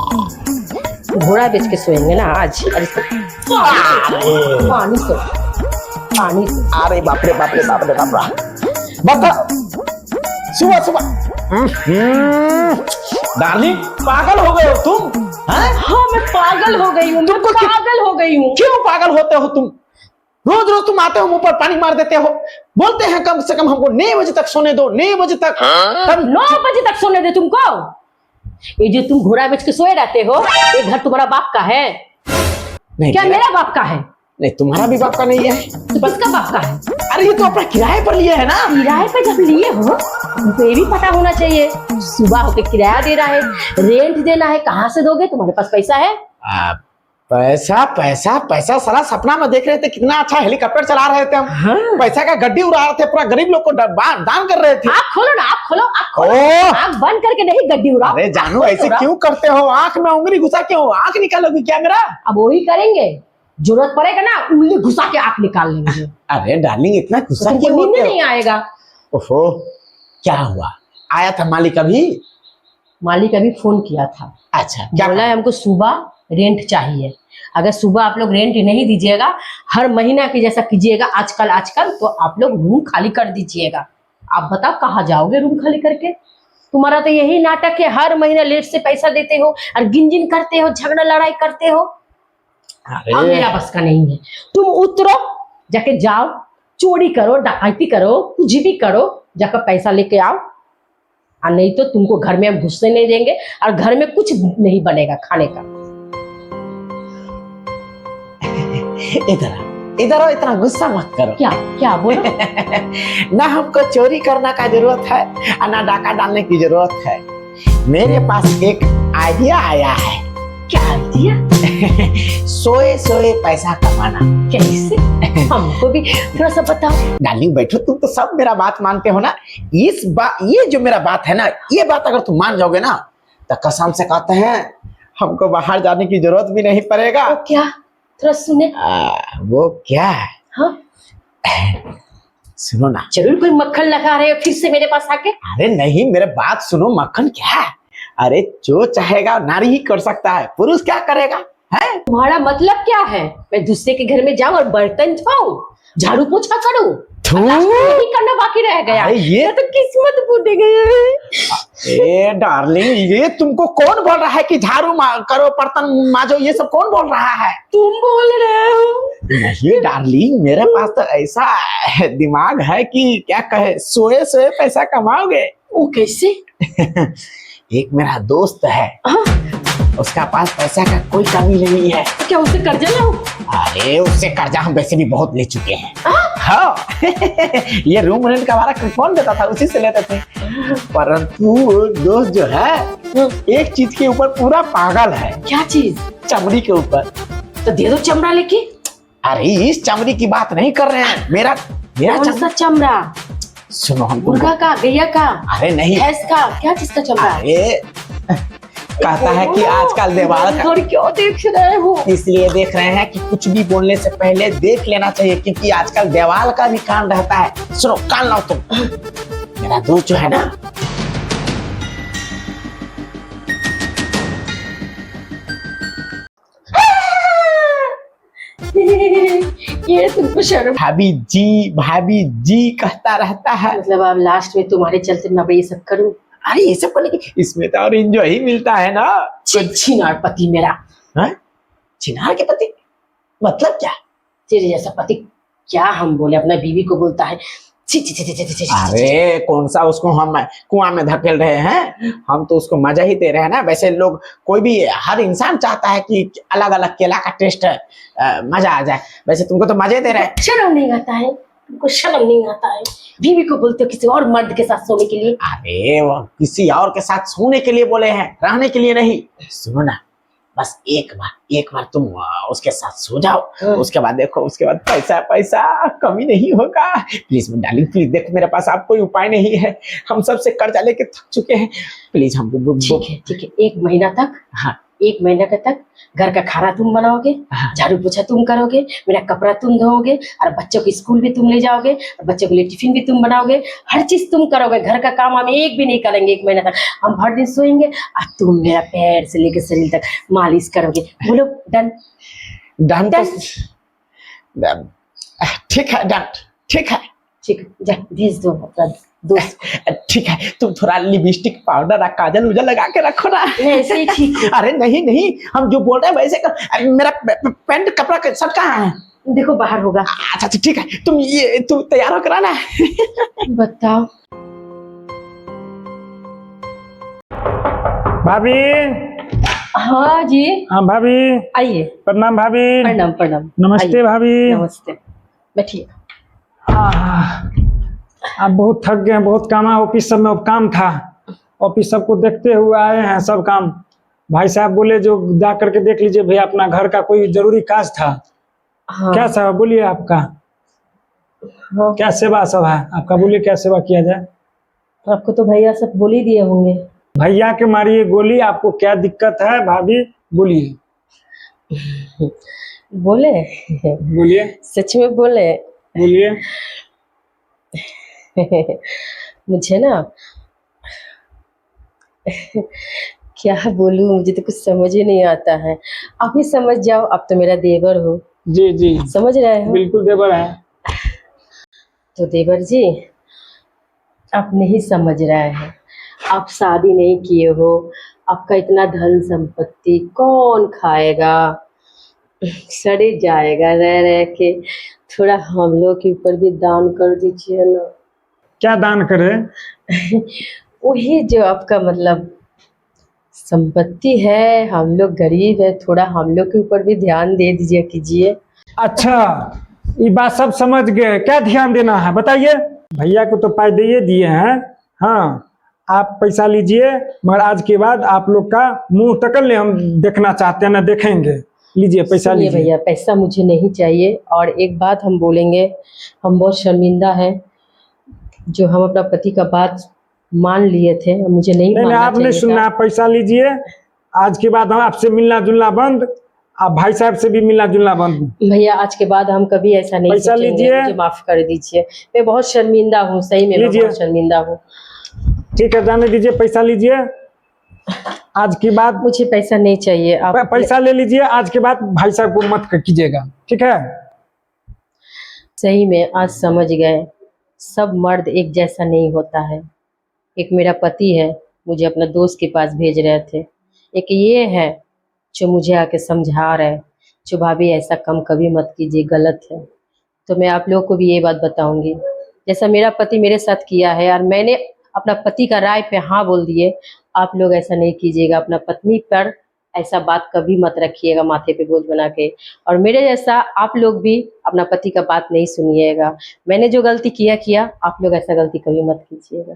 घोड़ा बेच के सोएंगे ना आज। अरे पानी से पानी। अरे बाप रे बाप रे बाप रे बाप रे, बता सुबह सुबह। डार्लिंग पागल हो गए हो तुम? हाँ मैं पागल हो गई हूँ, मैं पागल हो गई हूँ। क्यों पागल होते हो तुम? रोज रोज तुम आते हो मुंह पर पानी मार देते हो, बोलते हैं कम से कम हमको 9 बजे तक सोने दो, 9 बजे तक। तब 9 बजे तक सोने दे तुमको? ये जो तुम घोड़ा बेच के सोए रहते हो, ये घर तुम्हारा बाप का है? नहीं, क्या मेरा बाप का है? नहीं, तुम्हारा भी बाप का नहीं है। तो किसका बाप का है? अरे ये तो अपना किराए पर लिए है ना। किराए पे जब लिए हो तो ये भी पता होना चाहिए, सुबह होके किराया दे रहा है, रेंट देना है, कहाँ से दोगे? तुम्हारे पास पैसा है? पैसा पैसा पैसा साला सपना में देख रहे थे, कितना अच्छा हेलीकॉप्टर चला रहे थे हम। हाँ। पैसा का गड्डी उड़ा रहे थे, पूरा गरीब लोग को दान कर रहे थे। आँख खोलो ना, आँख खोलो, आँख खोलो। आँख बंद करके नहीं गड्डी उड़ाओ। अरे जानू ऐसे क्यों करते हो? आंख में उंगली घुसा क्यों? आंख निकालोगी क्या मेरा? अब वही करेंगे, जरूरत पड़ेगा ना उंगली घुसा के आँख निकाल लेंगे। अरे डार्लिंग इतना गुस्सा तो क्यों नींद होते हो? नहीं आएगा। ओहो, क्या हुआ? आया था मालिक अभी? मालिक अभी फोन किया था। अच्छा, क्या बोला है हमको सुबह रेंट चाहिए। अगर सुबह आप लोग रेंट नहीं दीजिएगा, हर महीना की जैसा कीजिएगा आजकल, तो आप लोग रूम खाली कर दीजिएगा। आप बताओ कहाँ जाओगे रूम खाली करके? तुम्हारा तो यही नाटक है, हर महीना लेट से पैसा देते हो और गिनजिन करते हो, झगड़ा लड़ाई करते हो। अब मेरा बस का नहीं है। तुम उतरो, जाके जाओ, चोरी करो, डकैती करो, कुछ भी करो, जाकर पैसा लेके आओ। और नहीं तो तुमको घर में हम घुसने नहीं देंगे और घर में कुछ नहीं बनेगा खाने का। इधर आओ, इतना गुस्सा मत करो। क्या क्या बोलो? ना हमको चोरी करने का जरूरत है और ना डाका डालने की जरूरत है। मेरे पास एक आइडिया आया है। क्या आइडिया? सोए सोए पैसा कमाना। कैसे? हमको भी थोड़ा सा बताओ। डार्लिंग बैठो, तुम तो सब मेरा बात मानते हो ना। ये जो मेरा बात है ना, ये बात अगर तुम मान जाओगे ना, तो कसम से कहते हैं हमको बाहर जाने की जरूरत भी नहीं पड़ेगा। वो क्या? थोड़ा सुने। वो क्या है? हाँ सुनो ना। जरूर कोई मक्खन लगा रहे हो फिर से मेरे पास आके। अरे नहीं, मेरे बात सुनो। मक्खन क्या है? अरे जो चाहेगा नारी ही कर सकता है, पुरुष क्या करेगा? है तुम्हारा मतलब क्या है? मैं दूसरे के घर में जाऊं और बर्तन धोऊं, झाड़ू पोछा करूं? यही करना बाकी रह गया। ये तो किस्मत फूट गई। ए डार्लिंग, ये तुमको कौन बोल रहा है कि झाड़ू करो, बर्तन माजो? ये सब कौन बोल रहा है? तुम बोल रहे हो। नहीं डार्लिंग, मेरे पास तो ऐसा दिमाग है कि क्या कहे, सोए सोए पैसा कमाओगे। वो कैसे? एक मेरा दोस्त है, उसका पास पैसा का कोई कमी नहीं है। क्या उससे कर्जा लो? अरे उससे कर्जा हम वैसे भी बहुत ले चुके हैं। हाँ। ये रूम रेंट का हमारा कौन देता था, उसी से लेते थे। परंतु दोस्त जो है एक चीज के ऊपर पूरा पागल है। क्या चीज? चमड़ी के ऊपर। तो दे दो चमड़ा लेके। अरे इस चमड़ी की बात नहीं कर रहे हैं। मेरा कौन सा चमड़ा? सुनो, हम मुर्गा का, गैया का? अरे नहीं, भैंस का? क्या चीज का चमड़ा? अरे कहता है कि आजकल देवाल का। क्यों देख रहे हो? इसलिए देख रहे हैं कि कुछ भी बोलने से पहले देख लेना चाहिए, क्योंकि आजकल देवाल का भी कान रहता है। सुनो, कान लाओ तुम। मेरा दोस्त जो है ना, ये तुमको शर्म? भाभी जी कहता रहता है। मतलब अब लास्ट में तुम्हारे चलते मैं ये सब करूं? अरे ये सब करने की इसमें तो और एंजॉय ही मिलता है ना। छिनार पति मेरा। छिनार के पति मतलब क्या? तेरे जैसा पति क्या हम बोले, अपना बीवी को बोलता है छी छी छी छी छी छी। अरे कौन सा उसको हम कुआं में धकेल रहे हैं? हम तो उसको मजा ही दे रहे हैं ना। वैसे लोग, कोई भी, हर इंसान चाहता है कि अलग अलग केला का टेस्ट मजा आ जाए। वैसे तुमको तो मजे दे रहे हैं। शर्म नहीं आता है तुमको? शर्म नहीं आता है? बीवी को बोलते हो किसी और मर्द के साथ सोने के लिए? अरे वो किसी और के साथ सोने के लिए बोले हैं, रहने के लिए नहीं। सुनो ना, बस एक बार तुम उसके साथ सो जाओ, उसके बाद देखो, उसके बाद पैसा कमी नहीं होगा। प्लीज डार्लिंग, प्लीज देखो, मेरे पास आप कोई उपाय नहीं है। हम सबसे कर्जा लेके थक चुके हैं। प्लीज हमको। ठीक है, 1 महीना तक। हाँ, 1 महीने तक घर का खाना तुम बनाओगे, झाड़ू पोछा तुम करोगे, मेरा कपड़ा तुम धोओगे, और बच्चों को स्कूल भी तुम ले जाओगे, और बच्चों के लिए टिफिन भी तुम बनाओगे, हर चीज तुम करोगे। घर का काम हम एक भी नहीं करेंगे 1 महीने तक। हम भर दिन सोएंगे और तुम मेरा पैर से लेकर शरीर तक मालिश करोगे। बोलो डन? डन तो ठीक है, डन ठीक है। ठीक, जा भेज दो अपना दोस्त को। ठीक है, तुम थोड़ा लिपस्टिक पाउडर और काजल उजल लगा के रखो ना। ऐसे ही ठीक है। अरे नहीं नहीं, हम जो बोल रहे हैं वैसे कर। मेरा पैंट कपड़ा सब कहाँ है? देखो बाहर होगा। अच्छा अच्छा ठीक है, तुम तैयार हो कराना। बताओ। भाभी। हाँ जी। हाँ भाभी। आइए। प्रणाम भाभी। प्रणाम प्रणाम। नमस्ते आइए। भाभी। नमस्ते, बैठिए। आप बहुत थक गए हैं, बहुत काम है ऑफिस सब में, अब काम था। ऑफिस सबको देखते हुए आए हैं सब काम। भाई साहब बोले जो जा करके देख लीजिए भैया, अपना घर का कोई जरूरी काज था। हाँ। क्या सेवा बोलिए आपका? हाँ। क्या सेवा सब है आपका, बोलिए क्या सेवा किया जाए? आपको तो भैया सब बोल ही दिए होंगे। भैया के मारिए गोली, आपको क्या दिक्कत है भाभी, बोलिए। बोले? बोलिए सच में बोले? बोलिए। मुझे ना क्या बोलूं, मुझे तो कुछ समझ ही नहीं आता है। आप ही समझ जाओ, आप तो मेरा देवर हो। जी जी समझ रहे हो? बिल्कुल देवर है। तो देवर जी, आप नहीं समझ रहे हैं। आप शादी नहीं किए हो, आपका इतना धन संपत्ति कौन खाएगा? सड़े जाएगा रह रह के। थोड़ा हम लोग के ऊपर भी दान कर दीजिए ना। क्या दान करे? वही जो आपका मतलब संपत्ति है, हम लोग गरीब है, थोड़ा हम लोग के ऊपर भी ध्यान दे दीजिए कीजिए। अच्छा, ये बात सब समझ गए, क्या ध्यान देना है बताइए। भैया को तो पैसे दे दिए हैं। हाँ, आप पैसा लीजिए, मगर आज के बाद आप लोग का मुंह तक नहीं हम देखना चाहते हैं, ना देखेंगे। लीजिए पैसा सुनिए लीजिए। भैया, पैसा मुझे नहीं चाहिए। और एक बात हम बोलेंगे, हम बहुत शर्मिंदा है जो हम अपना पति का बात मान लिए थे, मुझे नहीं नहीं मानना आप नहीं चाहिए सुनना, था। आप पैसा लीजिए। आज के बाद हम आपसे मिलना जुलना बंद, आप भाई साहब से भी मिलना जुलना बंद। भैया आज के बाद हम कभी ऐसा नहीं पैसा सोचेंगे, लीजिए। मुझे माफ कर दीजिए। मैं बहुत शर्मिंदा हूँ, सही में मैं लीजिए। बहुत शर्मिंदा हूँ। ठीक है, जाने दीजिए, पैसा लीजिए। आज की बात मुझे पैसा नहीं चाहिए। आप पैसा ले लीजिए, आज के बाद भाई साहब को मत कीजिएगा, ठीक है? सही में आज समझ गए, सब मर्द एक जैसा नहीं होता है। एक मेरा पति है, मुझे अपना दोस्त के पास भेज रहे थे। एक ये है जो मुझे आके समझा रहे, जो भाभी ऐसा कम कभी मत कीजिए, गलत है। तो मैं आप लोगों को भी ये बात बताऊंगी, जैसा मेरा पति मेरे साथ किया है और मैंने अपना पति का राय पे हाँ बोल दिए, आप लोग ऐसा नहीं कीजिएगा। अपना पत्नी पर ऐसा बात कभी मत रखिएगा माथे पे बोझ बना के। और मेरे जैसा आप लोग भी अपना पति का बात नहीं सुनिएगा। मैंने जो गलती किया, आप लोग ऐसा गलती कभी मत कीजिएगा।